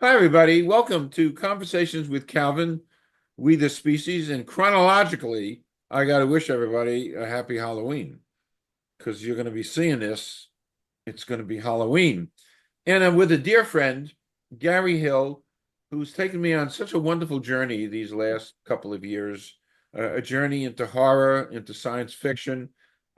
Hi, everybody. Welcome to Conversations with Calvin, We the Species. And chronologically, I got to wish everybody a happy Halloween because you're going to be seeing this. It's going to be Halloween. And I'm with a dear friend, Gary Hill, who's taken me on such a wonderful journey these last couple of years, a journey into horror, into science fiction,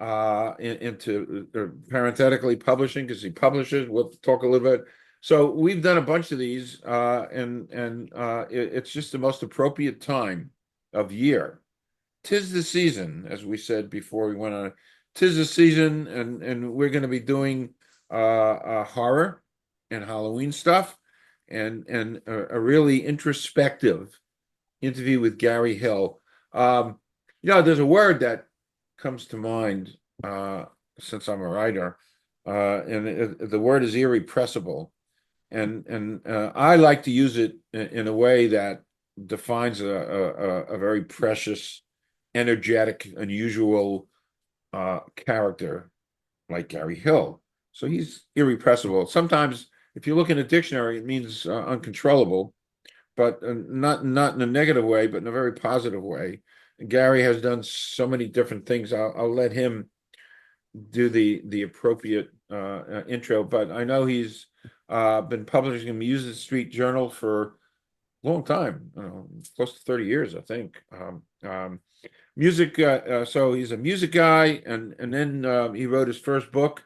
into parenthetically publishing because he publishes. We'll talk a little bit. So we've done a bunch of these, it's just the most appropriate time of year. Tis the season, as we said before we went on. Tis the season, and we're going to be doing horror and Halloween stuff, and a really introspective interview with Gary Hill. There's a word that comes to mind since I'm a writer, the word is irrepressible, and I like to use it in a way that defines a very precious, energetic, unusual character like Gary Hill. So he's irrepressible. Sometimes, if you look in a dictionary, it means uncontrollable, but not in a negative way, but in a very positive way. Gary has done so many different things. I'll let him do the appropriate intro, but I know he's been publishing a Music Street Journal for a long time, close to 30 years, I think. So he's a music guy, and then he wrote his first book.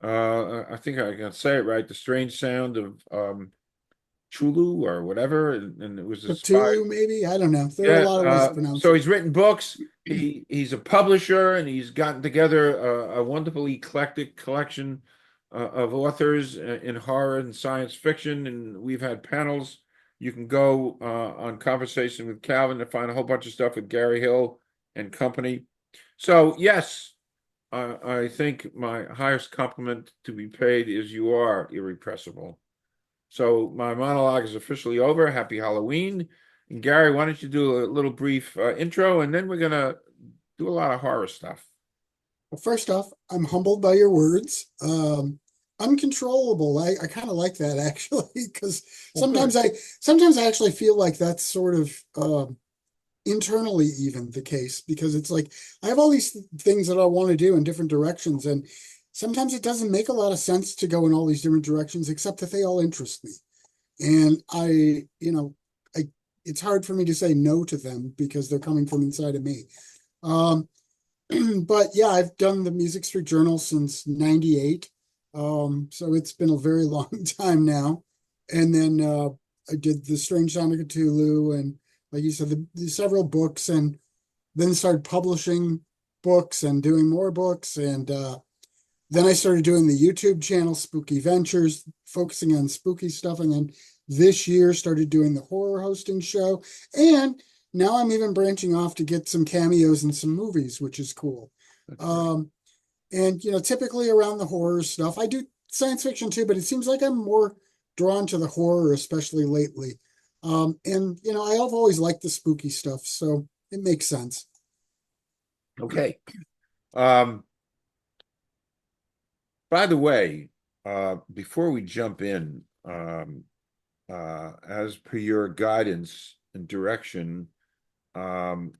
I think I can say it right, The Strange Sound of Chulu or whatever, and it was inspired. Cthulhu, maybe. I don't know. There are a Yeah, lot of ways to pronounce so it. he's written books. He's a publisher, and he's gotten together a wonderful eclectic collection of authors in horror and science fiction. And we've had panels. You can go on Conversation with Calvin to find a whole bunch of stuff with Gary Hill and company. So yes, I think my highest compliment to be paid is you are irrepressible. So my monologue is officially over. Happy Halloween. And Gary, why don't you do a little brief intro, and then we're gonna do a lot of horror stuff. Well, first off, I'm humbled by your words. Uncontrollable. I kind of like that actually, because Well, good. sometimes I actually feel like that's sort of internally even the case because it's like I have all these things that I want to do in different directions, and sometimes it doesn't make a lot of sense to go in all these different directions, except that they all interest me. And I it's hard for me to say no to them because they're coming from inside of me. Um, but yeah, I've done the Music Street Journal since '98. So it's been a very long time now. And then I did The Strange Sound of Cthulhu and, like you said, the several books, and then started publishing books and doing more books. And then I started doing the YouTube channel, Spooky Ventures, focusing on spooky stuff. And then this year started doing the horror hosting show. And now I'm even branching off to get some cameos in some movies, which is cool. That's great. Um, and typically around the horror stuff, I do science fiction too, but it seems like I'm more drawn to the horror, especially lately. And I've always liked the spooky stuff, so it makes sense. Okay. Um, by the way, before we jump in, as per your guidance and direction, um,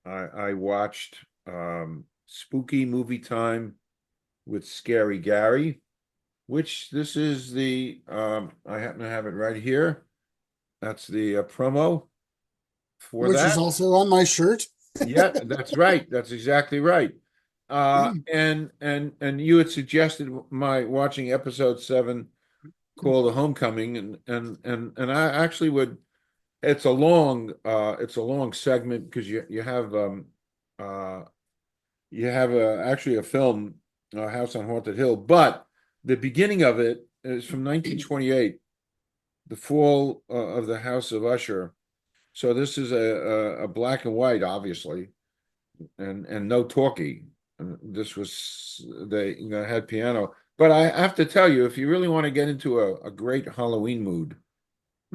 I watched Spooky Movie Time with Scary Gary, which this is I happen to have it right here. That's the promo for Which is that. also on my shirt. Yeah, that's right. That's exactly right. And you had suggested my watching episode 7 called The Homecoming, and I actually would. It's a long segment because uh you have actually a film, House on Haunted Hill, but the beginning of it is from 1928, the fall of the House of Usher. So this is a black and white, obviously, and no talkie. And this was they had piano. But I have to tell you, if you really want to get into a great Halloween mood,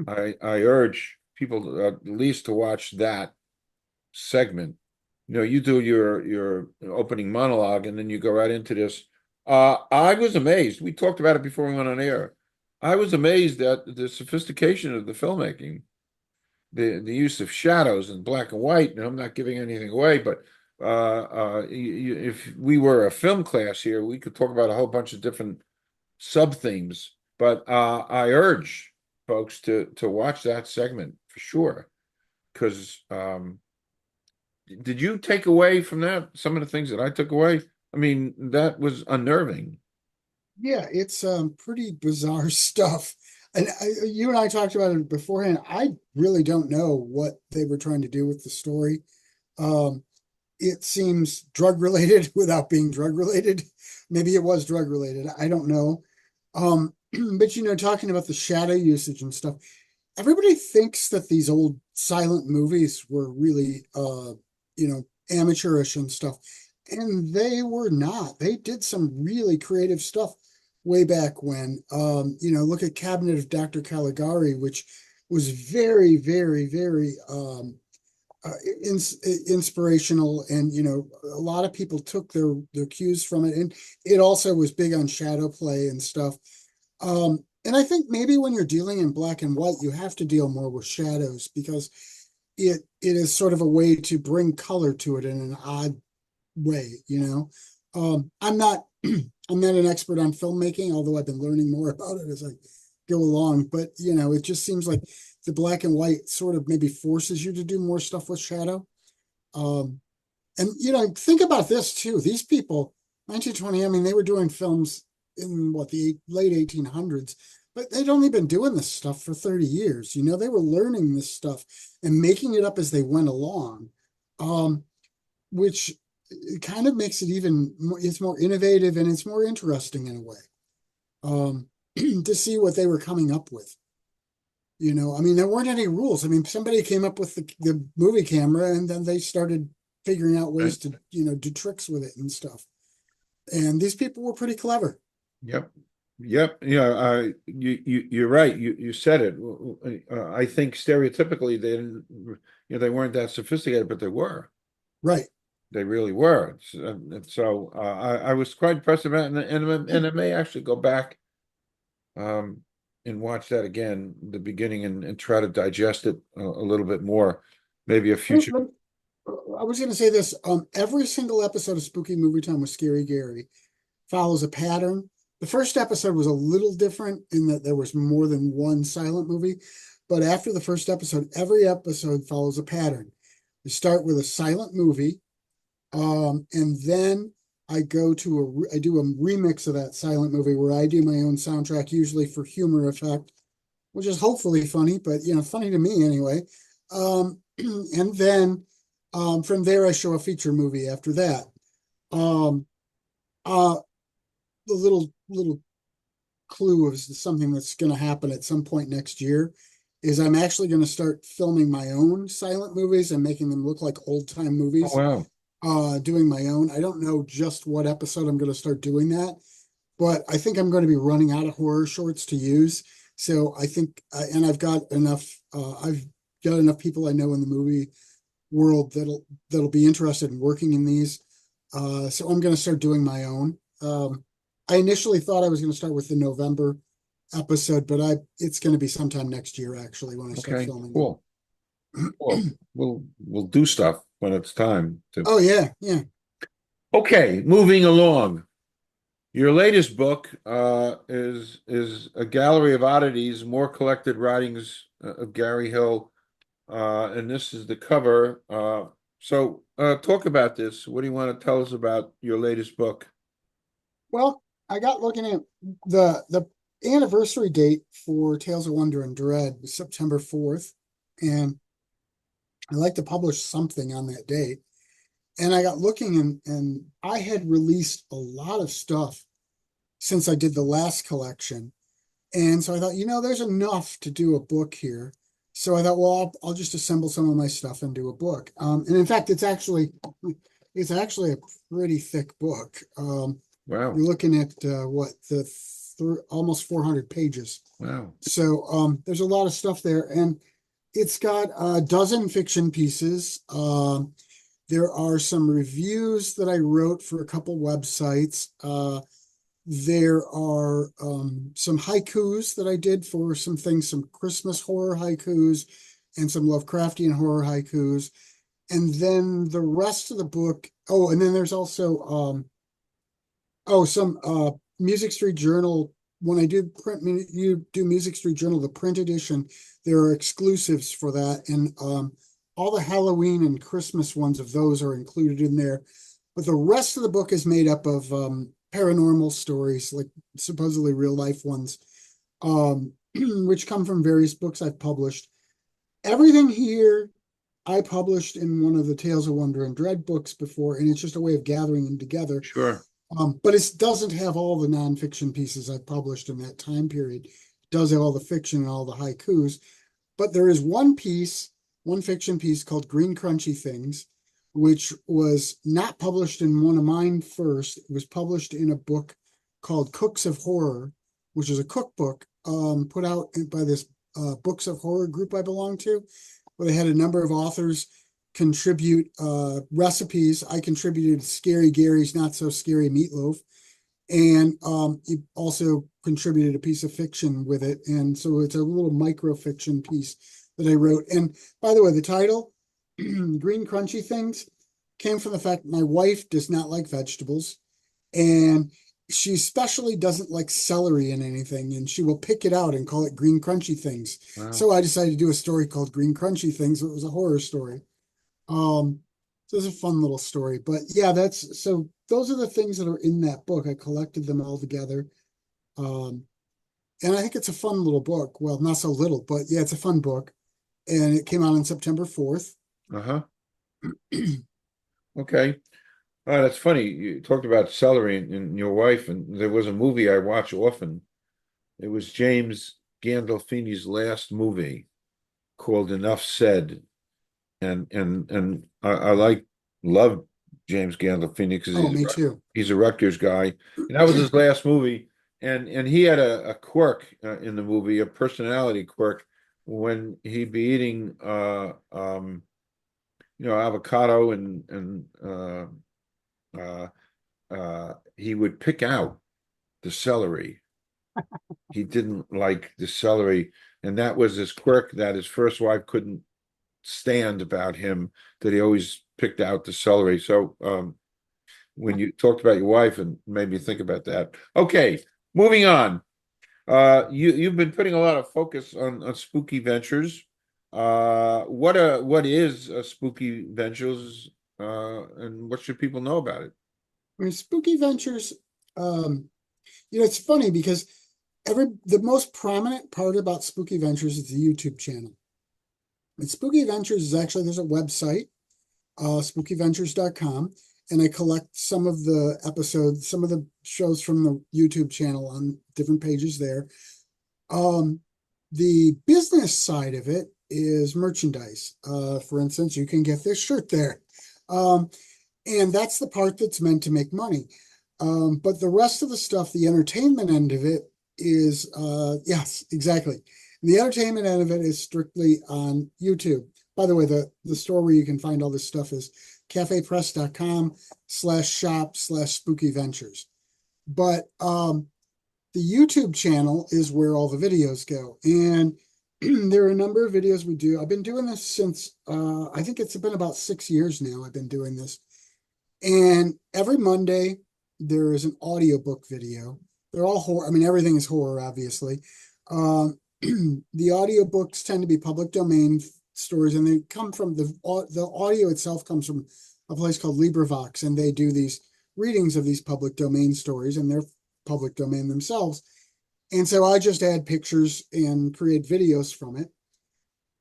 I urge people at least to watch that segment. You do your opening monologue, and then you go right into this. I was amazed. We talked about it before we went on air. I was amazed at the sophistication of the filmmaking, the use of shadows and black and white. And I'm not giving anything away, but if we were a film class here, we could talk about a whole bunch of different sub themes. But I urge folks to watch that segment for sure, because did you take away from that some of the things that I took away? I mean, that was unnerving. Yeah, it's pretty bizarre stuff. And you and I talked about it beforehand. I really don't know what they were trying to do with the story. Um, it seems drug related without being drug related. Maybe it was drug related. I don't know. But talking about the shadow usage and stuff, everybody thinks that these old silent movies were really amateurish and stuff. And they were not. They did some really creative stuff way back when. Look at Cabinet of Dr. Caligari, which was very, very, very uh, inspirational, and a lot of people took their cues from it, and it also was big on shadow play and stuff. And I think maybe when you're dealing in black and white, you have to deal more with shadows because it is sort of a way to bring color to it in an odd way. I'm not I'm not an expert on filmmaking, although I've been learning more about it as I go along. But it just seems like the black and white sort of maybe forces you to do more stuff with shadow. Um, and think about this too. These people, 1920, I mean, they were doing films in the late 1800s, but they'd only been doing this stuff for 30 years. They were learning this stuff and making it up as they went along, which it kind of makes it even more, it's more innovative and it's more interesting in a way, to see what they were coming up with. I mean, there weren't any rules. I mean, somebody came up with the movie camera and then they started figuring out ways Right? to, do tricks with it and stuff. And these people were pretty clever. Yep. Yep. Yeah. You're right. You said it. I think stereotypically they didn't, they weren't that sophisticated, but they were. Right. They really were. So I was quite impressed about it, and I may actually go back um, and watch that again, the beginning, and try to digest it a little bit more. Maybe a future. I was going to say this. Every single episode of Spooky Movie Time with Scary Gary follows a pattern. The first episode was a little different in that there was more than one silent movie, but after the first episode, every episode follows a pattern. We start with a silent movie, and then I do a remix of that silent movie where I do my own soundtrack, usually for humor effect, which is hopefully funny, but funny to me anyway. And then from there, I show a feature movie after that. Um, uh, the little clue of something that's going to happen at some point next year is I'm actually going to start filming my own silent movies and making them look like old time Oh movies. wow. Doing my own. I don't know just what episode I'm going to start doing that, but I think I'm going to be running out of horror shorts to use. So I think, and I've got enough. I've got enough people I know in the movie world that'll be interested in working in these. So I'm going to start doing my own. I initially thought I was going to start with the November episode, but it's going to be sometime next year actually when I start Okay. filming Cool. Cool. them. We'll do stuff when it's time to. Oh yeah, yeah. Okay, moving along. Your latest book is a gallery of oddities, more collected writings of Gary Hill, and this is the cover. So talk about this. What do you want to tell us about your latest book? Well, I got looking at the anniversary date for Tales of Wonder and Dread was September 4th, and I like to publish something on that date. And I got looking, and I had released a lot of stuff since I did the last collection. And so I thought, there's enough to do a book here. So I thought, well, I'll just assemble some of my stuff and do a book. And in fact, it's actually a pretty thick book. Wow. You're looking at what almost 400 pages. Wow. So there's a lot of stuff there, and it's got a dozen fiction pieces. There are some reviews that I wrote for a couple websites. There are some haikus that I did for some things, some Christmas horror haikus and some Lovecraftian horror haikus. And then the rest of the book, oh, and then there's also some Music Street Journal. When I do print, you do Music Street Journal, the print edition, there are exclusives for that. And all the Halloween and Christmas ones of those are included in there. But the rest of the book is made up of paranormal stories, like supposedly real life ones, which come from various books I've published. Everything here I published in one of the Tales of Wonder and Dread books before, and it's just a way of gathering them together. Sure. But it doesn't have all the nonfiction pieces I've published in that time period. It does have all the fiction and all the haikus. But there is one piece, one fiction piece called Green Crunchy Things, which was not published in one of mine first. It was published in a book called Cooks of Horror, which is a cookbook put out by this Books of Horror group I belong to, where they had a number of authors contribute recipes. I contributed Scary Gary's Not So Scary Meatloaf, and he also contributed a piece of fiction with it. And so it's a little microfiction piece that I wrote. And by the way, the title, Green Crunchy Things, came from the fact my wife does not like vegetables, and she especially doesn't like celery in anything, and she will pick it out and call it Green Crunchy Things. Wow. So I decided to do a story called Green Crunchy Things. It was a horror story. So it's a fun little story. But yeah, those are the things that are in that book. I collected them all together. Um, and I think it's a fun little book. Well, not so little, but yeah, it's a fun book. And it came out on September 4th. Uh-huh. Okay. That's funny. You talked about celery and your wife, and there was a movie I watch often. It was James Gandolfini's last movie called Enough Said. And I love James Gandolfini because Oh, me too. he's a Rutgers guy. And that was his last movie. And he had a quirk in the movie, a personality quirk, when he'd be eating avocado and he would pick out the celery. He didn't like the celery, and that was his quirk that his first wife couldn't stand about him, that he always picked out the celery. So when you talked about your wife, and made me think about that. Okay, moving on. You've been putting a lot of focus on spooky ventures. What is spooky ventures, and what should people know about it? I mean, Spooky Ventures, um, it's funny because the most prominent part about Spooky Ventures is the YouTube channel. And Spooky Ventures is actually, there's a website, spookyventures.com, and I collect some of the episodes, some of the shows from the YouTube channel on different pages there. The business side of it is merchandise. For instance, you can get this shirt there. And that's the part that's meant to make money. But the rest of the stuff, the entertainment end of it is, yes, exactly. The entertainment end of it is strictly on YouTube. By the way, the store where you can find all this stuff is cafepress.com/shop/spookyventures. But the YouTube channel is where all the videos go. And there are a number of videos we do. I've been doing this since, I think it's been about 6 years now I've been doing this. And every Monday, there is an audiobook video. They're all horror. I mean, everything is horror, obviously. The audiobooks tend to be public domain stories, and they come from the audio itself comes from a place called LibriVox, and they do these readings of these public domain stories, and they're public domain themselves. And so I just add pictures and create videos from it.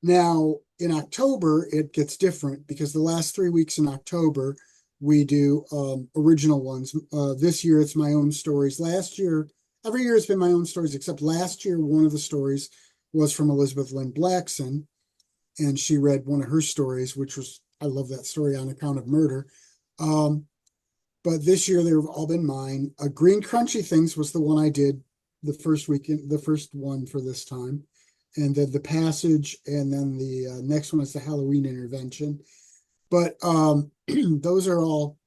Now, in October, it gets different because the last 3 weeks in October, we do original ones. This year, it's my own stories. Last year, every year it's been my own stories, except last year, one of the stories was from Elizabeth Lynn Blackson, and she read one of her stories, which was, I love that story, On Account of Murder. But this year, they've all been mine. Green Crunchy Things was the one I did the first weekend, the first one for this time. And then The Passage, and then the next one is the Halloween Intervention. But those are all,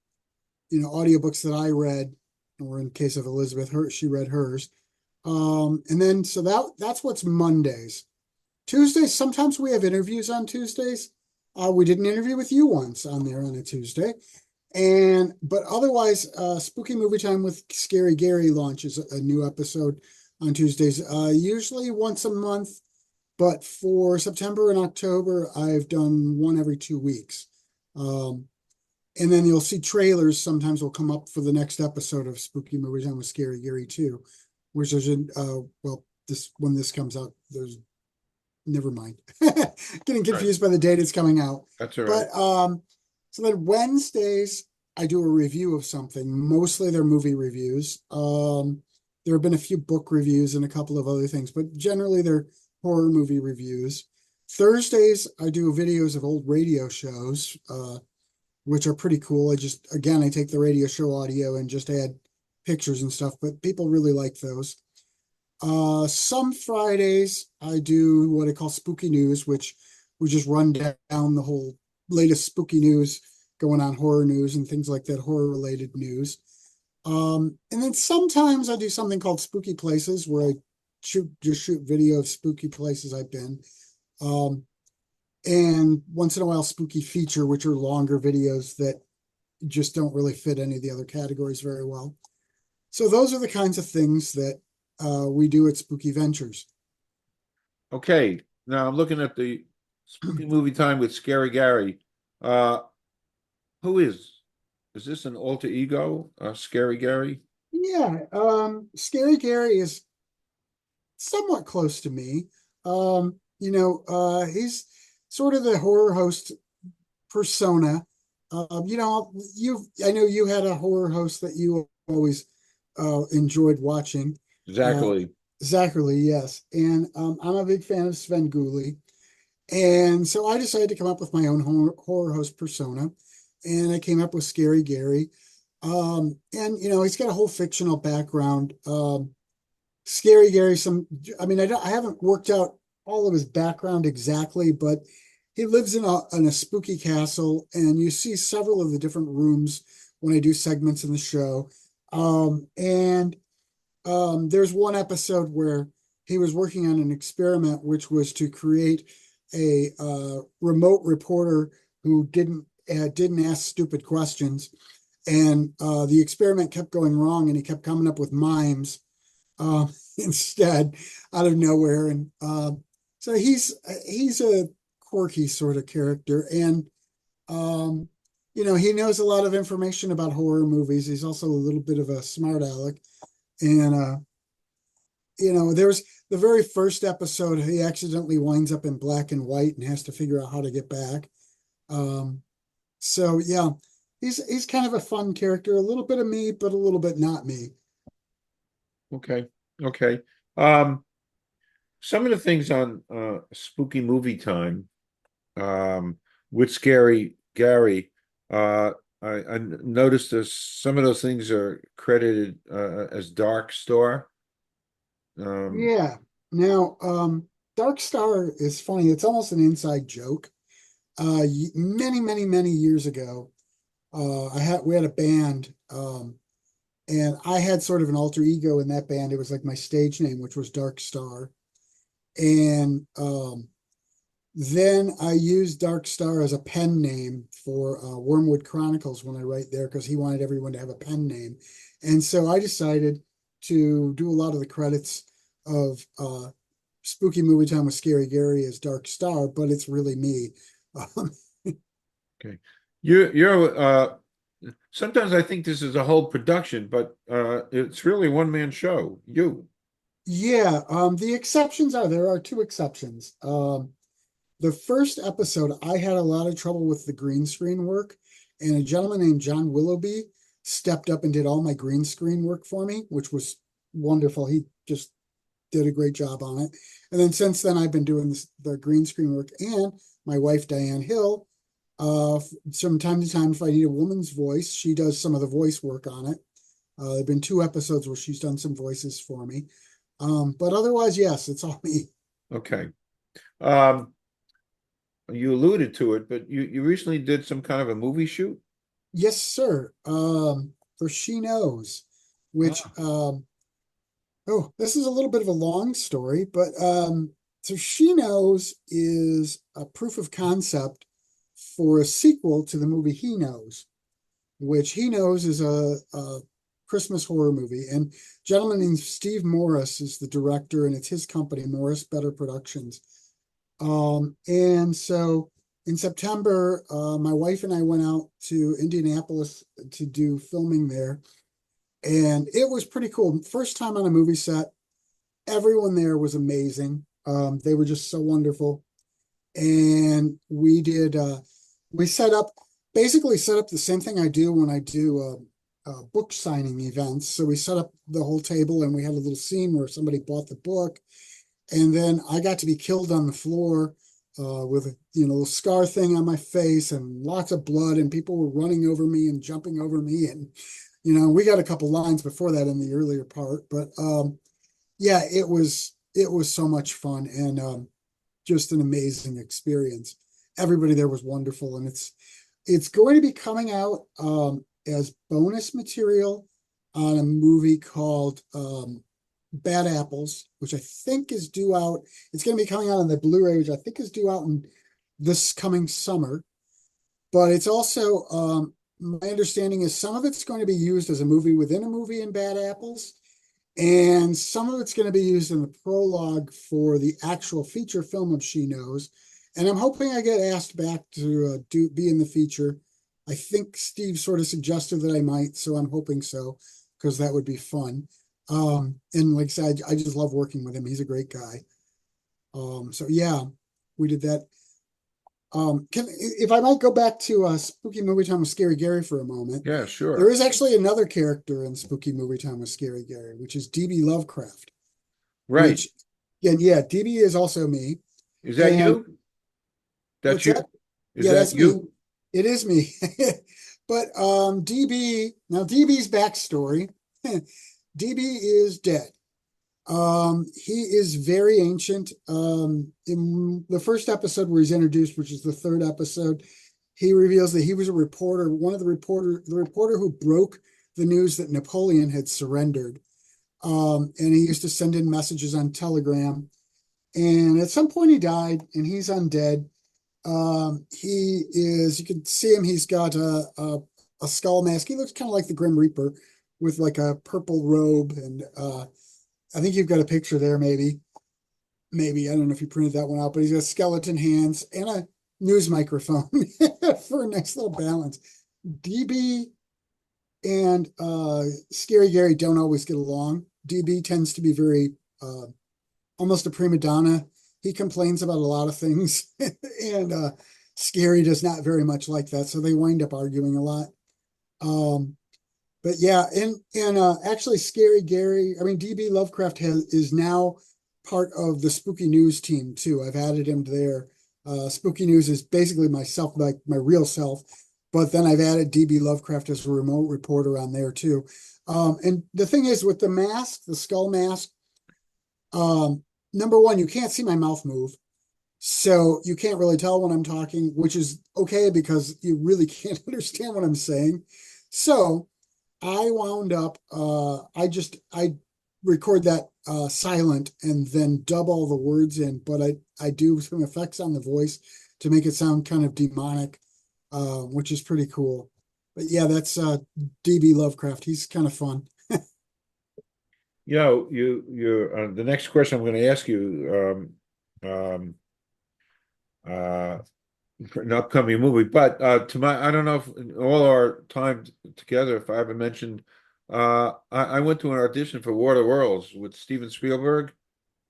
audiobooks that I read. or in case of Elizabeth, she read hers. And then so that's what's Mondays. Tuesdays, sometimes we have interviews on Tuesdays. We did an interview with you once on there on a Tuesday. But otherwise, Spooky Movie Time with Scary Gary launches a new episode on Tuesdays, usually once a month. But for September and October, I've done one every 2 weeks. Um, and then you'll see trailers sometimes will come up for the next episode of Spooky Movie Time with Scary Gary too, which is well, this when this comes out, there's never mind. Getting Right. confused by the date it's coming out. That's all right. But so then Wednesdays I do a review of something. Mostly they're movie reviews. There have been a few book reviews and a couple of other things, but generally they're horror movie reviews. Thursdays I do videos of old radio shows, which are pretty cool. I take the radio show audio and just add pictures and stuff, but people really like those. Some Fridays I do what I call spooky news, which we just run down the whole latest spooky news going on, horror news and things like that, horror related news. And then sometimes I do something called spooky places where I shoot video of spooky places I've been. Um, and once in a while spooky feature, which are longer videos that just don't really fit any of the other categories very well. So those are the kinds of things that we do at Spooky Ventures. Okay. Now I'm looking at the spooky movie time with Scary Gary. Uh, who is this an alter ego? Scary Gary? Yeah, Scary Gary is somewhat close to me. He's sort of the horror host persona. I know you had a horror host that you always enjoyed watching. Uh, Exactly. Zachary, yes. And I'm a big fan of Sven Gulli. And so I decided to come up with my own horror host persona. And I came up with Scary Gary. He's got a whole fictional background. Scary Gary, I haven't worked out all of his background exactly, but he lives in a spooky castle, and you see several of the different rooms when I do segments in the show. There's one episode where he was working on an experiment, which was to create a remote reporter who didn't ask stupid questions, and the experiment kept going wrong, and he kept coming up with mimes uh, instead out of nowhere, and so he's a quirky sort of character, and um, he knows a lot of information about horror movies. He's also a little bit of a smart aleck, and there's the very first episode, he accidentally winds up in black and white and has to figure out how to get back. Um, so yeah, he's kind of a fun character, a little bit of me, but a little bit not me. Okay. Okay. Um, some of the things on spooky movie time um with Scary Gary, uh I noticed that some of those things are credited as Dark Star. Um, Yeah. Now, Dark Star is funny. It's almost an inside joke. Many, many, many years ago, we had a band, and I had sort of an alter ego in that band. It was like my stage name, which was Dark Star. And then I used Dark Star as a pen name for Wormwood Chronicles when I write there because he wanted everyone to have a pen name. And so I decided to do a lot of the credits of Spooky Movie Time with Scary Gary as Dark Star, but it's really me. Um, okay. You're sometimes I think this is a whole production, but it's really a one-man show. You. yeah, the exceptions are there are two exceptions. The first episode, I had a lot of trouble with the green screen work, and a gentleman named John Willoughby stepped up and did all my green screen work for me, which was wonderful. He just did a great job on it. And then since then, I've been doing the green screen work, and my wife, Diane Hill, from time to time, if I need a woman's voice, she does some of the voice work on it. There have been two episodes where she's done some voices for me. But otherwise, yes, it's all me. Okay. Um, you alluded to it, but you recently did some kind of a movie shoot? Yes, sir. For She Knows. which Ah, oh, this is a little bit of a long story, but so She Knows is a proof of concept for a sequel to the movie He Knows, which He Knows is a Christmas horror movie. And a gentleman named Steve Morris is the director, and it's his company, Morris Better Productions. And so in September, my wife and I went out to Indianapolis to do filming there, and it was pretty cool. First time on a movie set. Everyone there was amazing. They were just so wonderful. And we set up, basically set up the same thing I do when I do book signing events. So we set up the whole table and we had a little scene where somebody bought the book. And then I got to be killed on the floor with a little scar thing on my face and lots of blood, and people were running over me and jumping over me. And, we got a couple lines before that in the earlier part, but yeah, it was so much fun, and just an amazing experience. Everybody there was wonderful, and it's going to be coming out as bonus material on a movie called Bad Apples, which I think is due out. It's going to be coming out on the Blu-ray, which I think is due out in this coming summer. But it's also my understanding is some of it's going to be used as a movie within a movie in Bad Apples. And some of it's going to be used in the prologue for the actual feature film of She Knows. And I'm hoping I get asked back to be in the feature. I think Steve sort of suggested that I might, so I'm hoping so, because that would be fun. And like I said, I just love working with him. He's a great guy. So yeah, we did that. If I might go back to Spooky Movie Time with Scary Gary for a moment, yeah, there sure. is actually another character in Spooky Movie Time with Scary Gary, which is DB Lovecraft, Right. which, again, yeah, DB is also me. Is that And you? That's what's you? that? Is Yeah, that that's me. you? It is me. But DB's backstory, DB is dead. He is very ancient. In the first episode where he's introduced, which is the third episode, he reveals that he was a reporter, the reporter who broke the news that Napoleon had surrendered. And he used to send in messages on Telegram. And at some point he died, and he's undead. You can see him, he's got a skull mask. He looks kind of like the Grim Reaper with like a purple robe. And I think you've got a picture there, maybe. Maybe, I don't know if you printed that one out, but he's got skeleton hands and a news microphone for a nice little balance. DB and Scary Gary don't always get along. DB tends to be very almost a prima donna. He complains about a lot of things, and Scary does not very much like that, so they wind up arguing a lot. Um, but yeah, and actually, Scary Gary, I mean DB Lovecraft is now part of the Spooky News team too. I've added him there. Spooky News is basically myself, like my real self, but then I've added DB Lovecraft as a remote reporter on there too. And the thing is, with the mask, the skull mask, number one, you can't see my mouth move. So you can't really tell when I'm talking, which is okay because you really can't understand what I'm saying. So I wound up, I record that silent and then dub all the words in, but I do some effects on the voice to make it sound kind of demonic, which is pretty cool. But yeah, that's DB Lovecraft. He's kind of fun. The next question I'm going to ask you, uh, for an upcoming movie, but I don't know if in all our time together, if I haven't mentioned, I went to an audition for War of the Worlds with Steven Spielberg.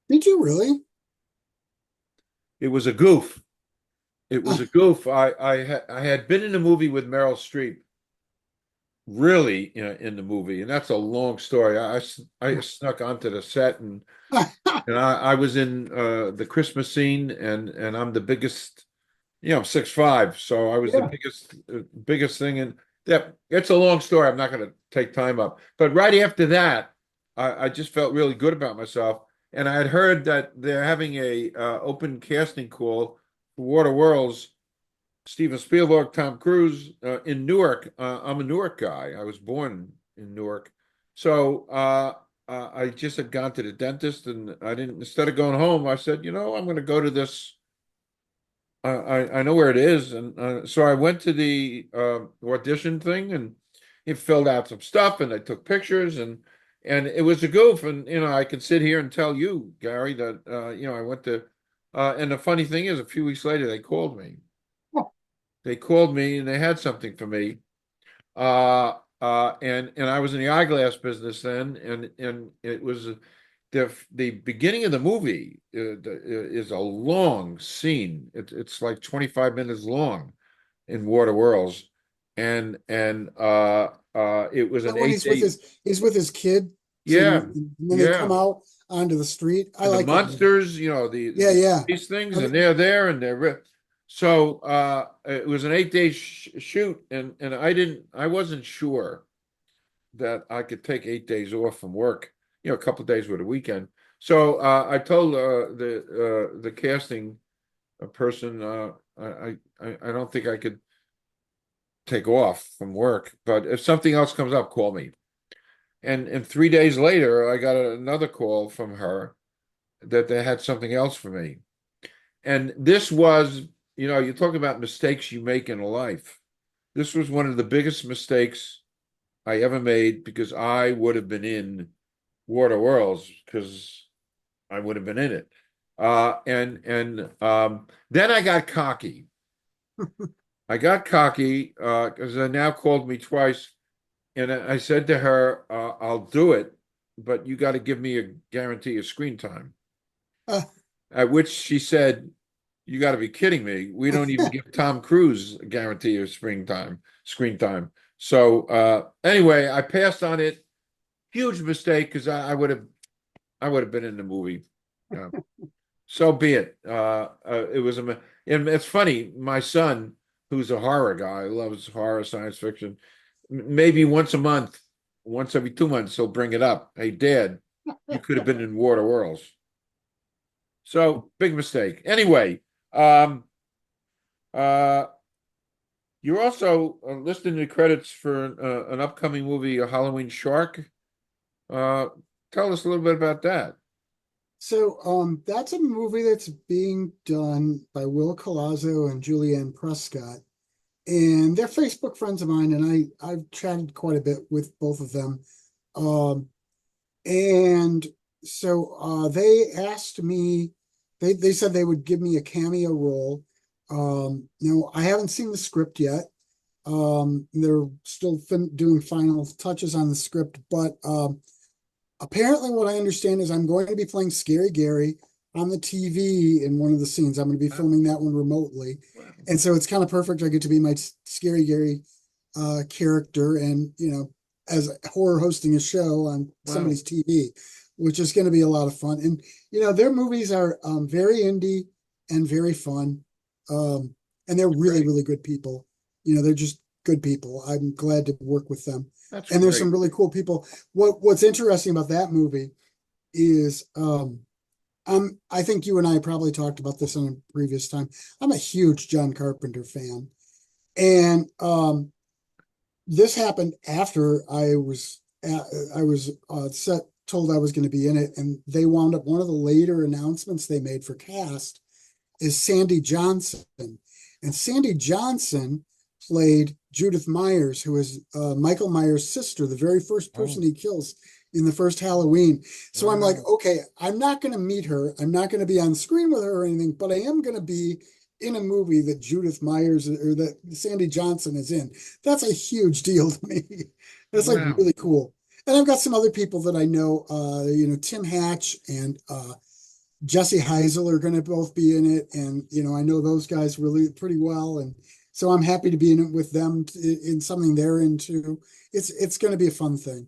Did you really? It was a goof. It was Ah, a goof. I had been in a movie with Meryl Streep, really, in the movie, and that's a long story. I snuck onto the set, and I was in the Christmas scene, and I'm the biggest. I'm 6'5", so I was the yeah. biggest thing. And yeah, it's a long story. I'm not going to take time up. But right after that, I just felt really good about myself. And I had heard that they're having a open casting call for Water Worlds. Steven Spielberg, Tom Cruise in Newark. I'm a Newark guy. I was born in Newark, So I just had gone to the dentist, and I didn't, instead of going home, I said, I'm going to go to this. I know where it is, and so I went to the audition thing, and he filled out some stuff, and I took pictures, and it was a goof, and I could sit here and tell you, Gary, that I went to, and the funny thing is, a few weeks later, they called me. They called me, and they had something for me, and I was in the eyeglass business then, and it was the beginning of the movie is a long scene. It's like 25 minutes long in Water Worlds, and it was But an when 8 day. he's with his kid, Yeah, and then they come yeah. out onto the street. I And the like that movie. monsters, Yeah, yeah. these things, I and mean, they're there, and so it was an 8 day shoot, and I wasn't sure that I could take 8 days off from work, a couple of days with a weekend. So I told the casting person, I don't think I could take off from work, but if something else comes up, call me. And 3 days later, I got another call from her that they had something else for me. And this was, you talk about mistakes you make in life. This was one of the biggest mistakes I ever made, because I would have been in Water Worlds, because I would have been in it. And then I got cocky. I got cocky because they now called me twice, and I said to her, "I'll do it, but you got to give me a guarantee of screen time." uh, At which she said, "You got to be kidding me. We don't even give Tom Cruise a guarantee of screen time." So anyway, I passed on it. Huge mistake, because I would have been in the movie. Yeah. So be it. It was and it's funny. My son, who's a horror guy, loves horror, science fiction. Maybe once a month, once every 2 months, he'll bring it up. Hey, Dad, you could have been in Water Worlds. So big mistake. Anyway, um, uh, you're also listing the credits for an upcoming movie, a Halloween Shark. Uh, Tell us a little bit about that. so that's a movie that's being done by Will Colazzo and Julianne Prescott. And they're Facebook friends of mine, and I've chatted quite a bit with both of them. Um, and so they asked me, they said they would give me a cameo role. I haven't seen the script yet. They're still doing final touches on the script, but apparently what I understand is I'm going to be playing Scary Gary on the TV in one of the scenes. I'm going to be Wow. filming that one remotely. Wow. And so it's kind of perfect. I get to be my Scary Gary character and, as horror hosting a show on Wow. somebody's TV, which is going to be a lot of fun. And, their movies are very indie and very fun. And they're really, Great. really good people. They're just good people. I'm glad to work with them. That's And there's some great. really cool people. What's interesting about that movie is I think you and I probably talked about this on a previous time. I'm a huge John Carpenter fan. And this happened after I was told I was going to be in it, and they wound up, one of the later announcements they made for cast is Sandy Johnson. And Sandy Johnson played Judith Myers, who is Michael Myers' sister, the very first person Oh, he kills in the first Halloween. So I'm like, wow. okay, I'm not going to meet her. I'm not going to be on screen with her or anything, but I am going to be in a movie that Judith Myers or that Sandy Johnson is in. That's a huge deal to me. That's like Wow. really cool. And I've got some other people that I know, Tim Hatch and Jesse Heisel are going to both be in it. And, I know those guys really pretty well. And so I'm happy to be in it with them in something they're into. It's going to be a fun thing.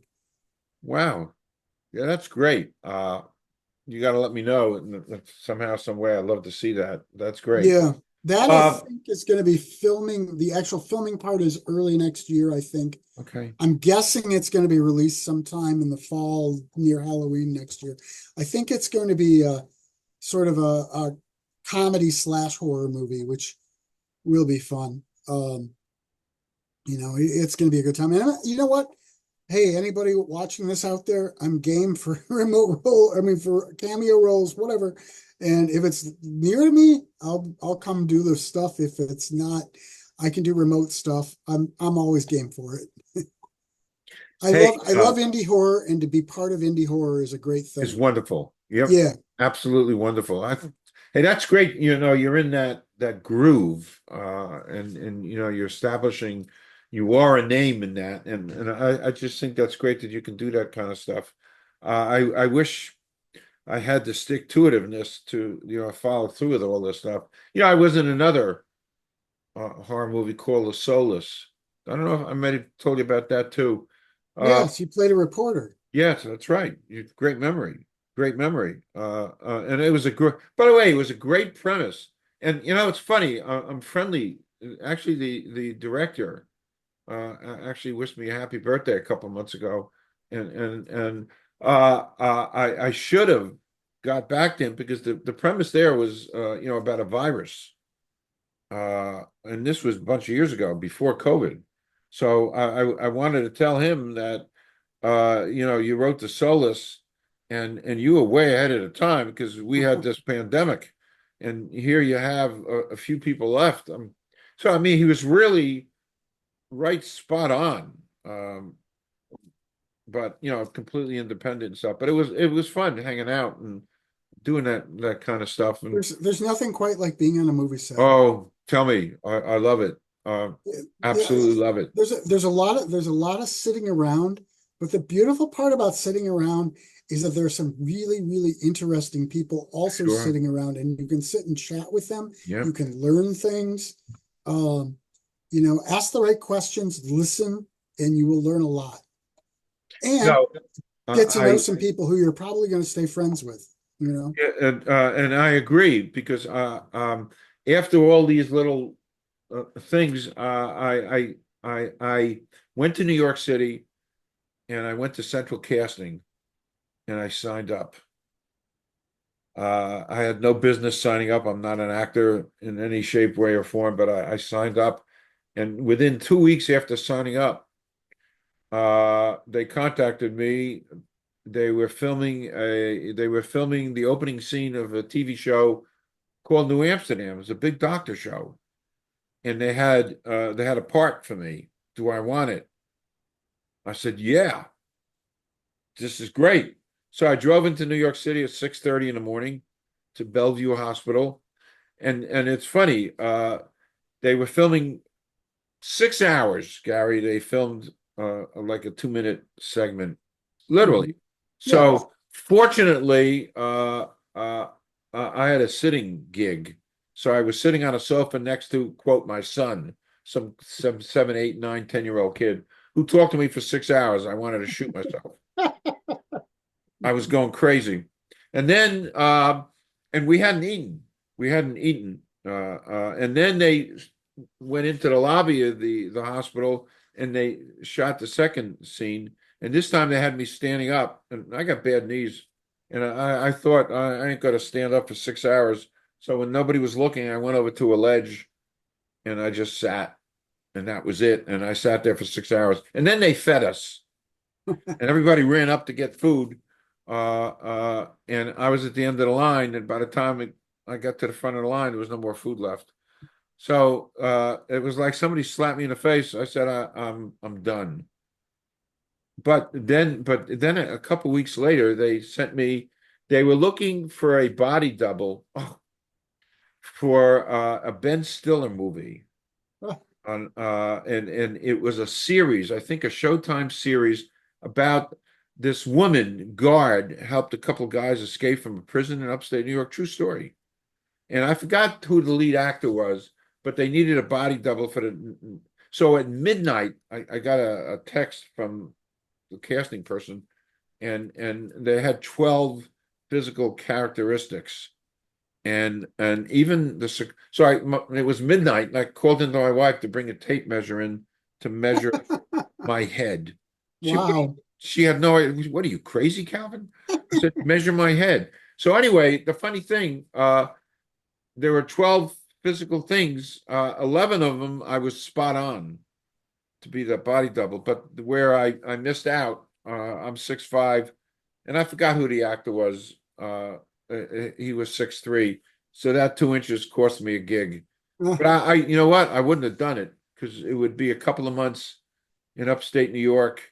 Wow. Yeah, that's great. You got to let me know somehow, some way. I'd love to see that. That's great. Yeah, that I Uh, think is going to be filming. The actual filming part is early next year, I think. okay. I'm guessing it's going to be released sometime in the fall near Halloween next year. I think it's going to be a sort of a comedy slash horror movie, which will be fun. It's going to be a good time. And you know what? hey, anybody watching this out there, I'm game for remote role, I mean for cameo roles, whatever. And if it's near to me, I'll come do the stuff. If it's not, I can do remote stuff. I'm always game for it. Hey, I love indie horror, and to be part of indie horror is a great it's thing. wonderful. Yep, Yeah. absolutely wonderful. Hey, that's great. You're in that groove, and you're establishing. You are a name in that, and I just think that's great that you can do that kind of stuff. I wish I had the stick to itiveness to follow through with all this stuff. I was in another horror movie called The Soulless. I don't know if I might have told you about that too. Uh, Yes, you played a reporter. yes, that's right. Great memory, great memory. And it was a great. By the way, it was a great premise. And it's funny. I'm friendly. Actually, the director actually wished me a happy birthday a couple of months ago, and I should have got back to him because the premise there was about a virus, and this was a bunch of years ago before COVID. So I wanted to tell him that you wrote the Solus, and you were way ahead of the time because we had this pandemic, and here you have a few people left. So I mean, he was really right, spot on. But completely independent and stuff. But it was fun hanging out and doing that kind of stuff. And There's nothing quite like being on a movie set. oh, tell me, I love it. Yeah, Absolutely love it. there's a lot of sitting around, but the beautiful part about sitting around is that there's some really, really interesting people also Sure. sitting around, and you can sit and chat with them. You Yep. can learn things. Um, ask the right questions, listen, and you will learn a lot. And No, get to know I some people who you're probably going to stay friends with, you know? yeah, and I agree because after all these little things, I went to New York City and I went to Central Casting and I signed up. I had no business signing up. I'm not an actor in any shape, way, or form, but I signed up, and within 2 weeks after signing up, they contacted me. They were filming the opening scene of a TV show called New Amsterdam. It was a big doctor show, and they had a part for me. Do I want it? I said, yeah, this is great. So I drove into New York City at 6:30 in the morning to Bellevue Hospital. And it's funny, they were filming 6 hours, Gary. They filmed like a 2-minute segment, Mhm. literally. Yeah. So fortunately, I had a sitting gig. So I was sitting on a sofa next to, quote, my son, some 7, 8, 9, 10-year-old kid who talked to me for 6 hours. I wanted to shoot myself. I was going crazy. And then and we hadn't eaten. We hadn't eaten. And then they went into the lobby of the hospital and they shot the second scene. And this time they had me standing up, and I got bad knees. And I thought I ain't gonna stand up for 6 hours. So when nobody was looking, I went over to a ledge and I just sat, and that was it. And I sat there for 6 hours. And then they fed us and everybody ran up to get food. And I was at the end of the line, and by the time I got to the front of the line, there was no more food left. So it was like somebody slapped me in the face. I said, I'm done. But then a couple weeks later, they sent me. They were looking for a body double for a Ben Stiller movie and it was a series, I think a Showtime series about this woman guard helped a couple of guys escape from a prison in upstate New York. True story. And I forgot who the lead actor was, but they needed a body double for the. So at midnight, I got a text from the casting person, and they had 12 physical characteristics and even it was midnight and I called into my wife to bring a tape measure in to measure my head. Wow. She had no idea. What are you, crazy, Calvin? I said, measure my head. So anyway, the funny thing, there were 12 physical things. 11 of them I was spot on. to be the body double. But where I missed out, I'm 6'5", and I forgot who the actor was. He was 6'3", so that 2 inches cost me a gig. Uh, But you know what? I wouldn't have done it because it would be a couple of months in upstate New York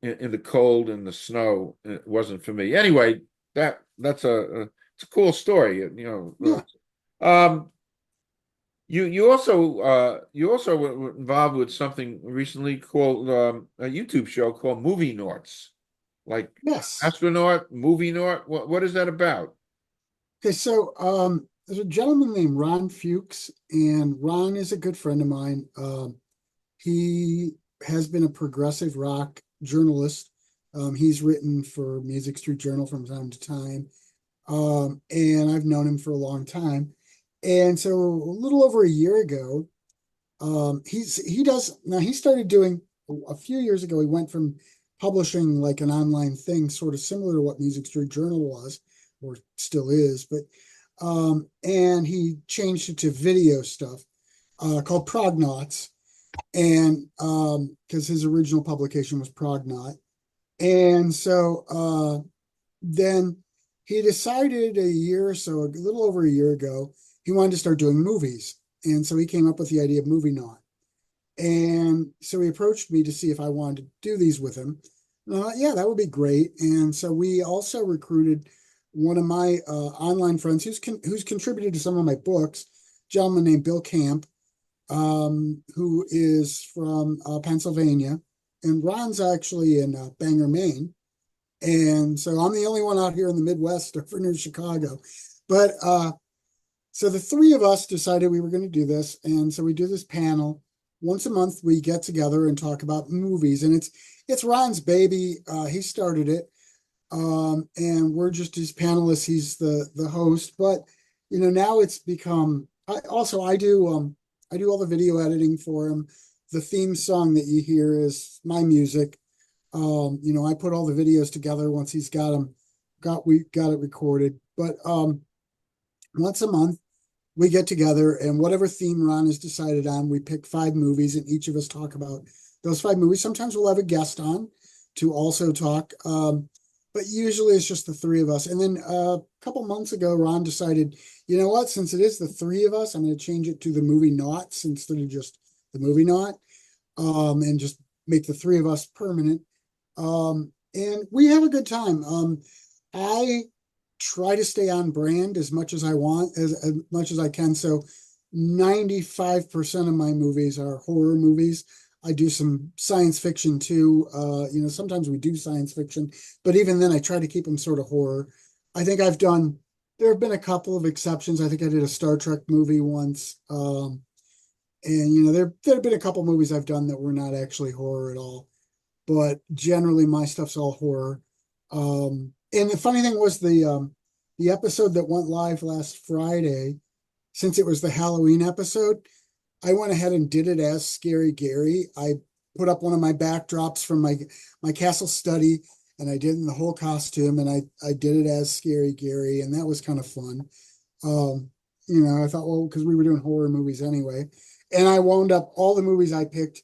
in the cold and the snow. It wasn't for me. Anyway, that's it's a cool story. yeah, You also were involved with something recently called a YouTube show called Movie Noughts, like yes. astronaut, movie nought. What is that about? Okay, so there's a gentleman named Ron Fuchs, and Ron is a good friend of mine. He has been a progressive rock journalist. He's written for Music Street Journal from time to time. And I've known him for a long time. And so a little over a year ago, he does now he started doing a few years ago, he went from publishing like an online thing, sort of similar to what Music Street Journal was, or still is, but and he changed it to video stuff called Prognauts, and because his original publication was Prognaut. And so then he decided a year or so, a little over a year ago, he wanted to start doing movies. And so he came up with the idea of Movie Knot. And so he approached me to see if I wanted to do these with him. Yeah, that would be great. And so we also recruited one of my online friends who's contributed to some of my books, a gentleman named Bill Camp, who is from Pennsylvania. And Ron's actually in Bangor, Maine. And so I'm the only one out here in the Midwest over near Chicago. But so the three of us decided we were going to do this. And so we do this panel. Once a month, we get together and talk about movies. And it's Ron's baby. He started it. And we're just his panelists. He's the host. But now it's become I do all the video editing for him. The theme song that you hear is my music. I put all the videos together once he's we got it recorded. But once a month we get together and whatever theme Ron has decided on, we pick 5 movies and each of us talk about those 5 movies. Sometimes we'll have a guest on to also talk. But usually it's just the three of us. And then a couple months ago, Ron decided, you know what, since it is the three of us, I'm going to change it to the Movie Knots instead of just the Movie Knot, and just make the three of us permanent. And we have a good time. I try to stay on brand as much as I want, as much as I can. So 95% of my movies are horror movies. I do some science fiction too. Sometimes we do science fiction, but even then I try to keep them sort of horror. I think there have been a couple of exceptions. I think I did a Star Trek movie once. And there have been a couple movies I've done that were not actually horror at all, but generally my stuff's all horror. And the funny thing was the episode that went live last Friday, since it was the Halloween episode, I went ahead and did it as Scary Gary. I put up one of my backdrops from my castle study, and I did in the whole costume, and I did it as Scary Gary, and that was kind of fun. I thought, well, because we were doing horror movies anyway, and I wound up all the movies I picked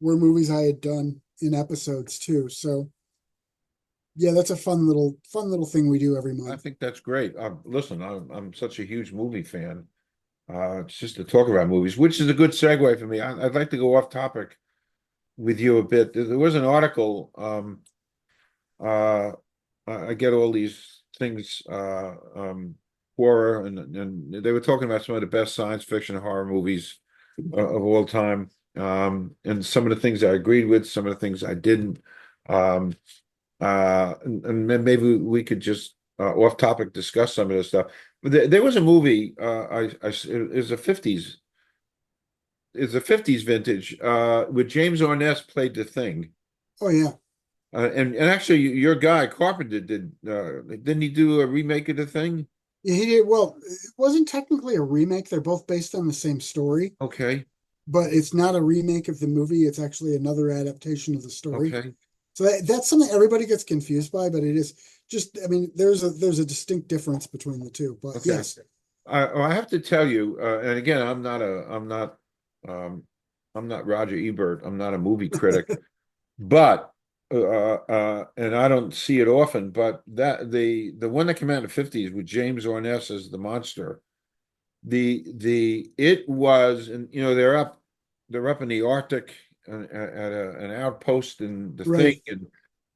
were movies I had done in episodes too. So yeah, that's a fun little thing we do every I month. think that's great. Listen, I'm such a huge movie fan. It's just to talk about movies, which is a good segue for me. I'd like to go off topic with you a bit. There was an article. Uh, I get all these things, horror, and they were talking about some of the best science fiction horror movies of all time. And some of the things I agreed with, some of the things I didn't. Um, and then maybe we could just off topic discuss some of this stuff. But there was a movie, it was a 50s, it's a 50s vintage, with James Arness played the Thing. Oh yeah. And actually your guy Carpenter didn't he do a remake of the Thing? Yeah, he did. Well, it wasn't technically a remake. They're both based on the same story, Okay, but it's not a remake of the movie. It's actually another adaptation of the story. okay, So that's something everybody gets confused by, but it is just, I mean, there's a distinct difference between the two. But okay. yes, I have to tell you, and again, I'm not I'm not Roger Ebert. I'm not a movie critic, but and I don't see it often. But that the one that came out in the 50s with James Orness as the monster, the it was, and they're up in the Arctic at an outpost in the thing, Right. and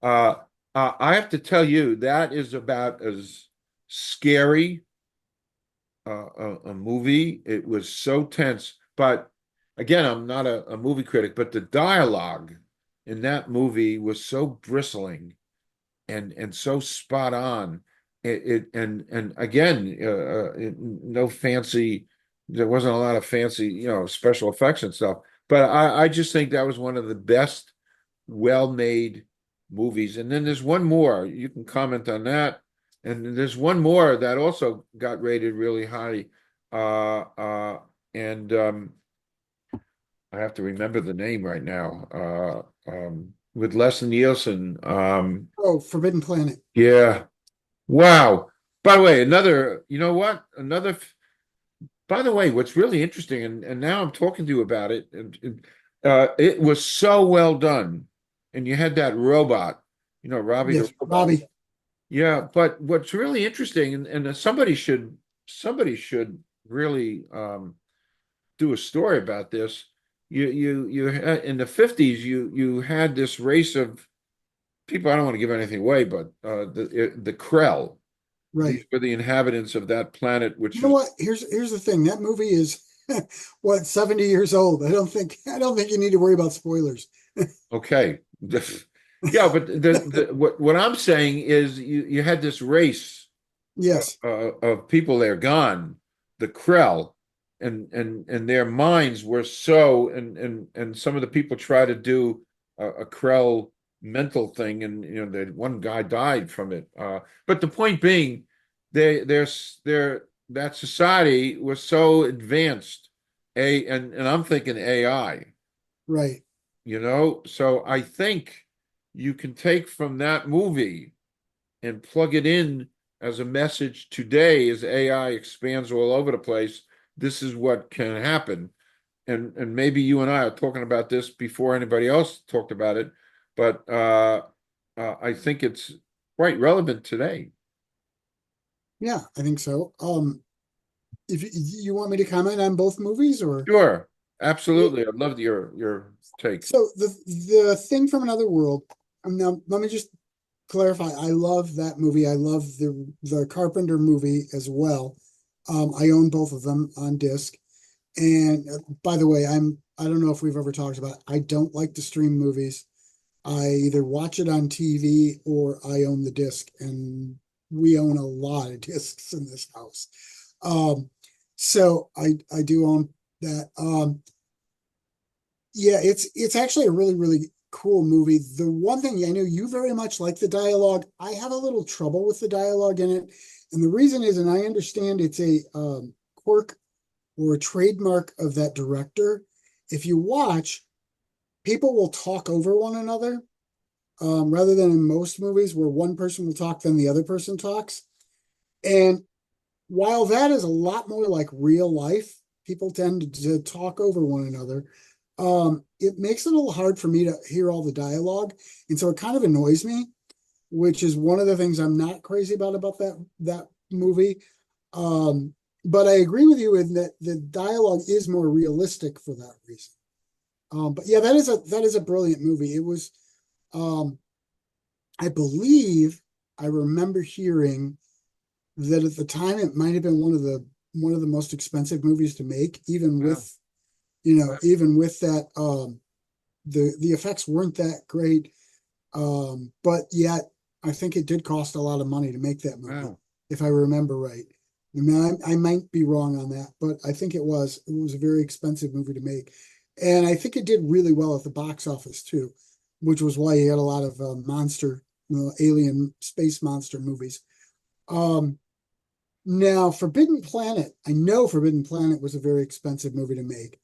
uh, I have to tell you that is about as scary a movie. It was so tense. But again, I'm not a movie critic, but the dialogue in that movie was so bristling and so spot on. And again, no fancy. There wasn't a lot of fancy, special effects and stuff. But I just think that was one of the best, well-made movies. And then there's one more. You can comment on that. And there's one more that also got rated really high. And I have to remember the name right now. With Leslie Nielsen. Oh, Forbidden Planet. Yeah. Wow. By the way, another, you know what? By the way, what's really interesting, and now I'm talking to you about it, it was so well done. And you had that robot, Robbie the Yes, robot. Robbie. Yeah, but what's really interesting, and somebody should really do a story about this. You had, in the 50s, you had this race of people. I don't want to give anything away, but the Krell. These Right. were the inhabitants of that planet, You which know is what? Here's the thing. That movie is what, 70 years old. I don't think you need to worry about spoilers. okay. Yeah, but what I'm saying is you had this race Yes. of people there gone, the Krell, and their minds were so, and some of the people try to do a Krell mental thing, and that one guy died from it. But the point being, they're that society was so advanced, and I'm thinking AI, Right. so I think you can take from that movie and plug it in as a message today as AI expands all over the place. This is what can happen. And maybe you and I are talking about this before anybody else talked about it, but I think it's quite relevant today. Yeah, I think so. If you want me to comment on both movies, or Sure, absolutely. I'd love your take. so the thing from another world. Now, let me just clarify. I love that movie. I love the Carpenter movie as well. I own both of them on disc. And by the way, I don't know if we've ever talked about it. I don't like to stream movies. I either watch it on TV or I own the disc, and we own a lot of discs in this house. Um, so I do own that. Yeah, it's actually a really, really cool movie. The one thing I know you very much like the dialogue. I have a little trouble with the dialogue in it. And the reason is, and I understand it's a quirk or a trademark of that director. If you watch, people will talk over one another, rather than in most movies where one person will talk, then the other person talks. And while that is a lot more like real life, people tend to talk over one another. It makes it a little hard for me to hear all the dialogue, and so it kind of annoys me, which is one of the things I'm not crazy about that movie. But I agree with you in that the dialogue is more realistic for that reason. But yeah, that is a brilliant movie. It was, um, I believe, I remember hearing that at the time it might have been one of the most expensive movies to make, even Wow. with even with that. The effects weren't that great, but yet I think it did cost a lot of money to make that movie, Wow. if I remember right. I mean, I might be wrong on that, but I think it was a very expensive movie to make, and I think it did really well at the box office too, which was why you had a lot of monster, alien space monster movies. Um, Now, Forbidden Planet, I know Forbidden Planet was a very expensive movie to make.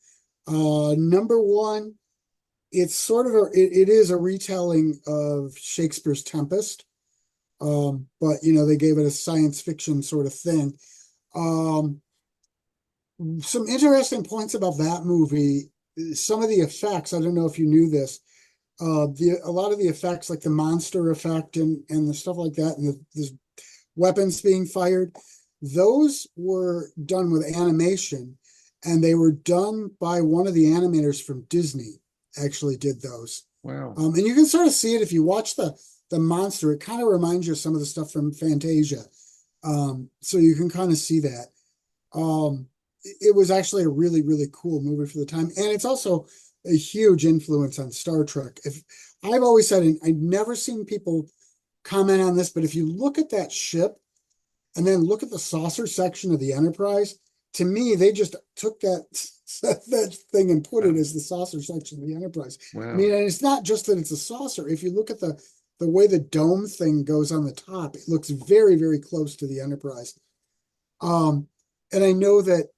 Number one, it's sort of it is a retelling of Shakespeare's Tempest, but they gave it a science fiction sort of thing. Um, some interesting points about that movie. some of the effects, I don't know if you knew this, a lot of the effects like the monster effect and the stuff like that, and the weapons being fired, those were done with animation, and they were done by one of the animators from Disney, actually did those. Wow. And you can sort of see it if you watch the monster. It kind of reminds you of some of the stuff from Fantasia. So you can kind of see that. It was actually a really, really cool movie for the time. And it's also a huge influence on Star Trek. If I've always said, and I've never seen people comment on this, but if you look at that ship and then look at the saucer section of the Enterprise, to me, they just took that thing and put it Wow. as the saucer section of the Enterprise. I Wow. mean, and it's not just that it's a saucer. If you look at the way the dome thing goes on the top, it looks very, very close to the Enterprise. Um, and I know that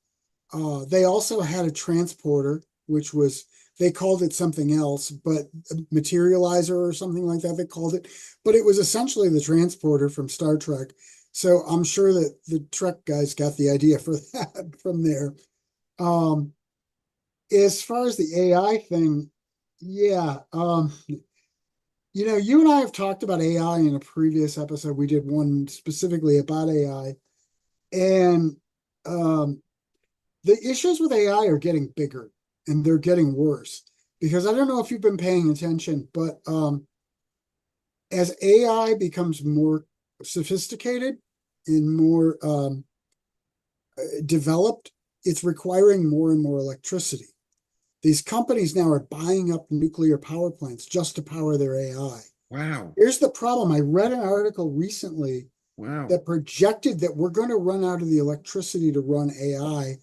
they also had a transporter, which was, they called it something else, but a materializer or something like that, they called it. But it was essentially the transporter from Star Trek. So I'm sure that the Trek guys got the idea for that from there. Um, as far as the AI thing, yeah. You and I have talked about AI in a previous episode. We did one specifically about AI. And um, the issues with AI are getting bigger and they're getting worse because I don't know if you've been paying attention, but as AI becomes more sophisticated and more developed, it's requiring more and more electricity. These companies now are buying up nuclear power plants just to power their AI. Wow. Here's the problem. I read an article recently Wow. that projected that we're going to run out of the electricity to run AI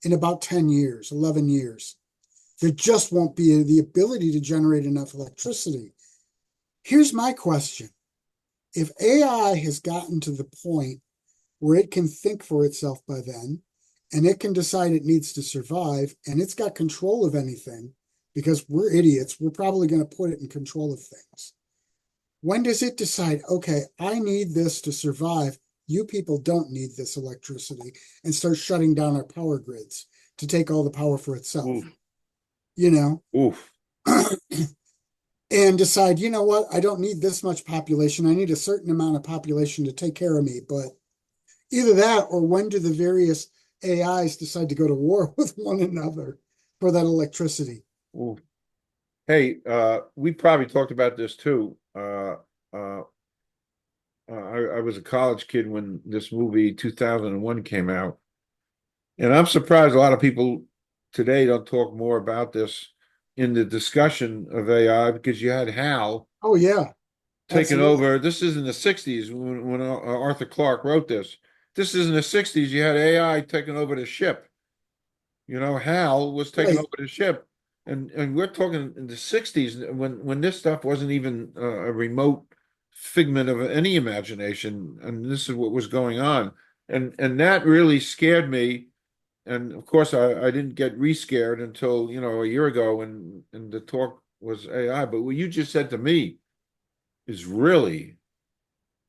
in about 10 years, 11 years. There just won't be the ability to generate enough electricity. Here's my question. If AI has gotten to the point where it can think for itself by then, and it can decide it needs to survive, and it's got control of anything, because we're idiots, we're probably going to put it in control of things. When does it decide, okay, I need this to survive? You people don't need this electricity, and start shutting down our power grids to take all the power for itself, Oof. you know? Oof. And decide, you know what, I don't need this much population. I need a certain amount of population to take care of me. But either that or when do the various AIs decide to go to war with one another for that electricity? Oof. Hey, we probably talked about this too. I was a college kid when this movie 2001 came out, and I'm surprised a lot of people today don't talk more about this in the discussion of AI because you had Hal Oh, yeah, taking absolutely. over. This is in the 60s when Arthur Clarke wrote this. This is in the 60s. You had AI taking over the ship. You know, Hal was taking over Right. the ship, and we're talking in the '60s when this stuff wasn't even a remote figment of any imagination, and this is what was going on, and that really scared me. And of course, I didn't get re-scared until a year ago when and the talk was AI. But what you just said to me is really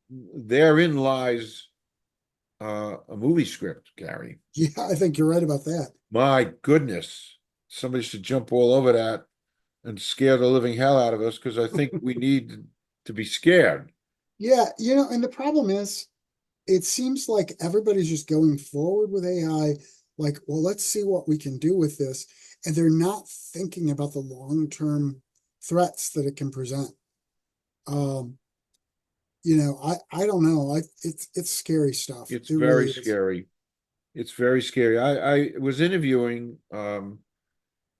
therein lies a movie script, Gary. Yeah, I think you're right about that. My goodness, somebody should jump all over that and scare the living hell out of us because I think we need to be scared. Yeah, and the problem is, it seems like everybody's just going forward with AI, like, well, let's see what we can do with this. And they're not thinking about the long-term threats that it can present. Um, I don't know. It's scary stuff. It's It very really is. scary. It's very scary. I was interviewing. I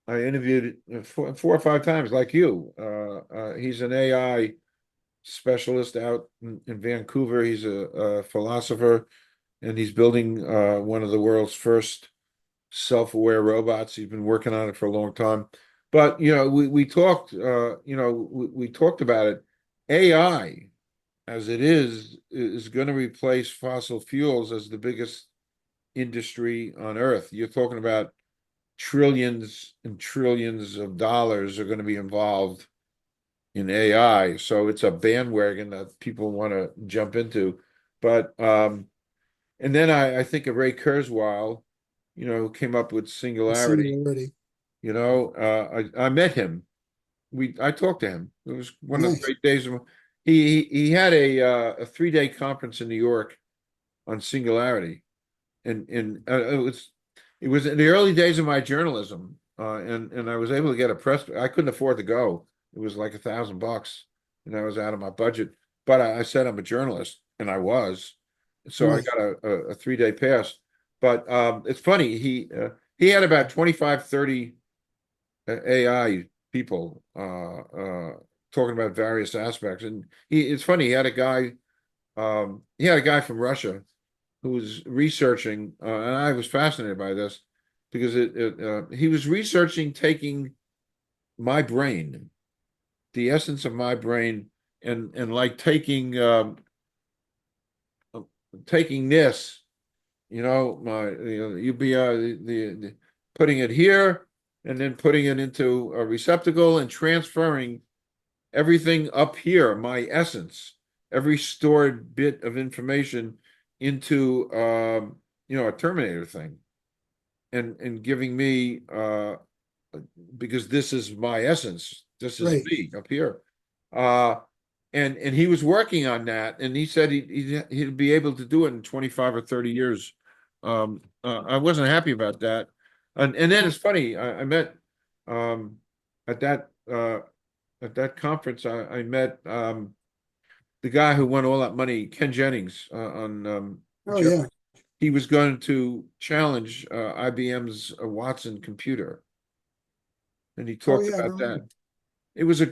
interviewed four or five times, like you. He's an AI specialist out in Vancouver. He's a philosopher, and he's building one of the world's first self-aware robots. He's been working on it for a long time. But we talked we talked about it. AI as it is going to replace fossil fuels as the biggest industry on earth. You're talking about trillions and trillions of dollars are going to be involved in AI. So it's a bandwagon that people want to jump into. But and then I think of Ray Kurzweil, who came up with The singularity. singularity. I met him. I talked to him. It was one of the Nice. great days of. He had a 3-day conference in New York on singularity, and it was in the early days of my journalism, and I was able to get a press. I couldn't afford to go. It was like $1,000, and I was out of my budget. But I said I'm a journalist, and I was, so I Nice. got a 3-day pass. But it's funny. He had about 25, 30 AI people talking about various aspects, and it's funny. He had a guy from Russia who was researching, and I was fascinated by this because he was researching taking my brain, the essence of my brain, and like taking this, you'd be the putting it here and then putting it into a receptacle and transferring everything up here, my essence, every stored bit of information into a Terminator thing, and giving me because this is my essence, this is Right. me up here. Uh and he was working on that, and he said he'd be able to do it in 25 or 30 years. I wasn't happy about that. And then it's funny, I met um at that conference, I met the guy who won all that money, Ken Jennings, on Oh Jeff. yeah. He was going to challenge IBM's Watson computer, and he Oh talked yeah, I about that. remember. It was a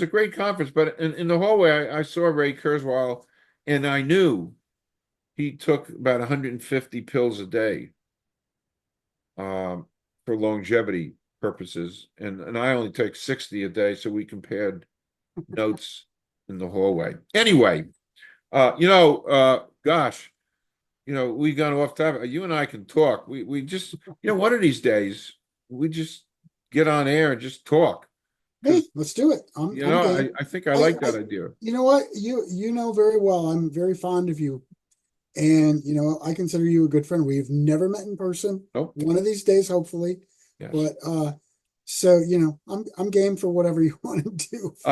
great conference, but in the hallway, I saw Ray Kurzweil, and I knew he took about 150 pills a day um, for longevity purposes, and I only take 60 a day, so we compared notes in the hallway. Anyway, gosh, we've gone off topic. You and I can talk. We just, one of these days, we just get on air and just talk Hey, because, let's do it. I'm I, game. I think I I like that idea. you know what? You know very well. I'm very fond of you. And I consider you a good friend. We've never met in person. Nope. One of these days, hopefully. Yes. But so I'm game for whatever you want to do for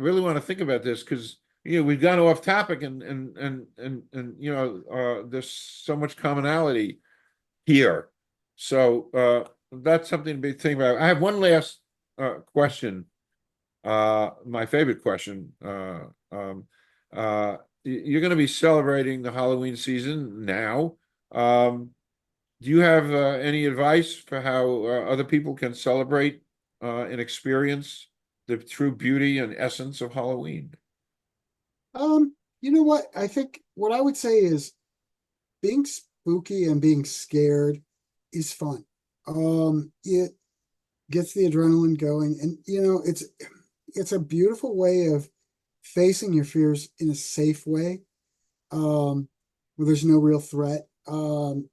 Really want to think about this because we've gone off topic, and there's so much commonality here. So that's something to be thinking about. I have one last question. My favorite question. You're going to be celebrating the Halloween season now. Um, do you have any advice for how other people can celebrate and experience the true beauty and essence of Halloween? you know what? I think what I would say is being spooky and being scared is fun. It gets the adrenaline going, and it's a beautiful way of facing your fears in a safe way, where there's no real threat. And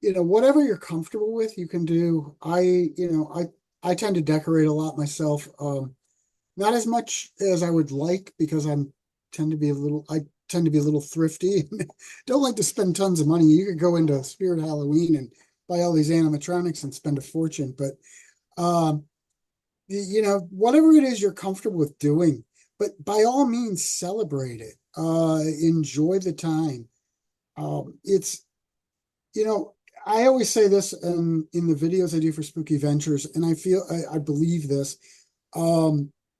whatever you're comfortable with, you can do. I tend to decorate a lot myself. Not as much as I would like because I tend to be a little thrifty and don't like to spend tons of money. You could go into Spirit Halloween and buy all these animatronics and spend a fortune, but um, whatever it is you're comfortable with doing, but by all means celebrate it. Enjoy the time. It's you know, I always say this in the videos I do for Spooky Ventures, and I believe this.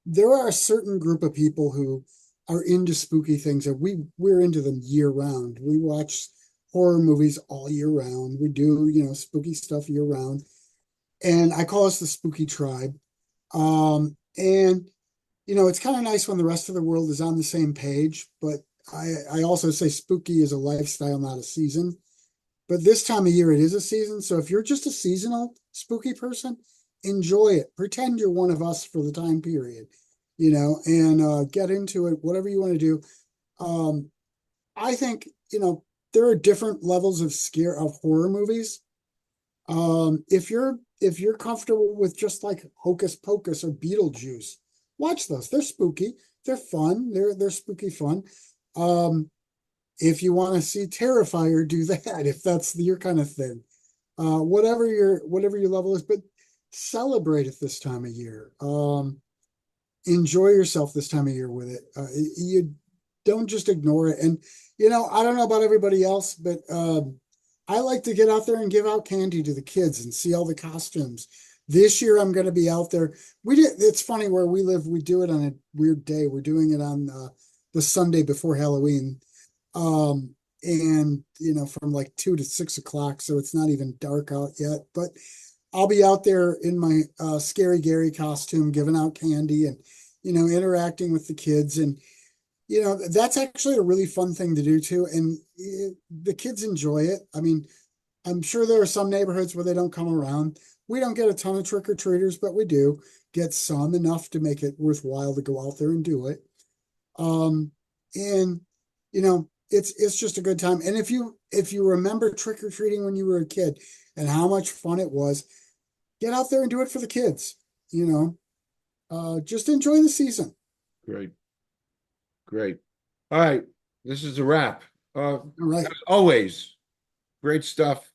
There are a certain group of people who are into spooky things, and we're into them year round. We watch horror movies all year round. We do, spooky stuff year round. And I call us the spooky tribe. And it's kind of nice when the rest of the world is on the same page, but I also say spooky is a lifestyle, not a season. But this time of year, it is a season. So if you're just a seasonal spooky person, enjoy it. Pretend you're one of us for the time period, and get into it, whatever you want to do. Um, I think, there are different levels of horror movies. If you're comfortable with just like Hocus Pocus or Beetlejuice, watch those. They're spooky. They're fun. They're spooky fun. Um, if you want to see Terrifier, do that if that's your kind of thing. whatever your level is, but celebrate it this time of year. Enjoy yourself this time of year with it. You don't just ignore it. And I don't know about everybody else, but I like to get out there and give out candy to the kids and see all the costumes. This year I'm going to be out there. It's funny where we live, we do it on a weird day. We're doing it on the Sunday before Halloween. And from like 2 to 6 o'clock, so it's not even dark out yet. But I'll be out there in my Scary Gary costume, giving out candy and interacting with the kids, and that's actually a really fun thing to do too. And the kids enjoy it. I mean, I'm sure there are some neighborhoods where they don't come around. We don't get a ton of trick-or-treaters, but we do get some, enough to make it worthwhile to go out there and do it. And it's just a good time. And if you remember trick-or-treating when you were a kid and how much fun it was, get out there and do it for the kids. Just enjoy the season. Great. Great. All right. This is a wrap. All right. As always, great stuff.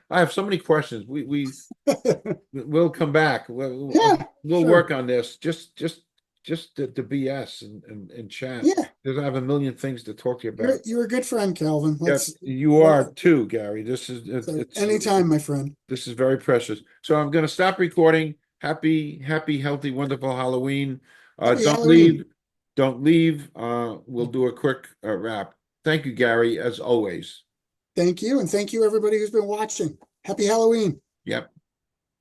I have so many questions. We'll come back. Yeah, We'll sure. work on this. Just the BS and chat. Yeah, Because I have a million things to talk to you about. you're a good friend, Calvin. Yeah, you are too, Gary. This is Anytime, my friend. this is very precious. So I'm going to stop recording. Happy, healthy, wonderful Halloween. Happy Don't Halloween. leave. Don't leave. We'll do a quick wrap. Thank you, Gary, as always. Thank you, and thank you everybody who's been watching. Happy Halloween. Yep.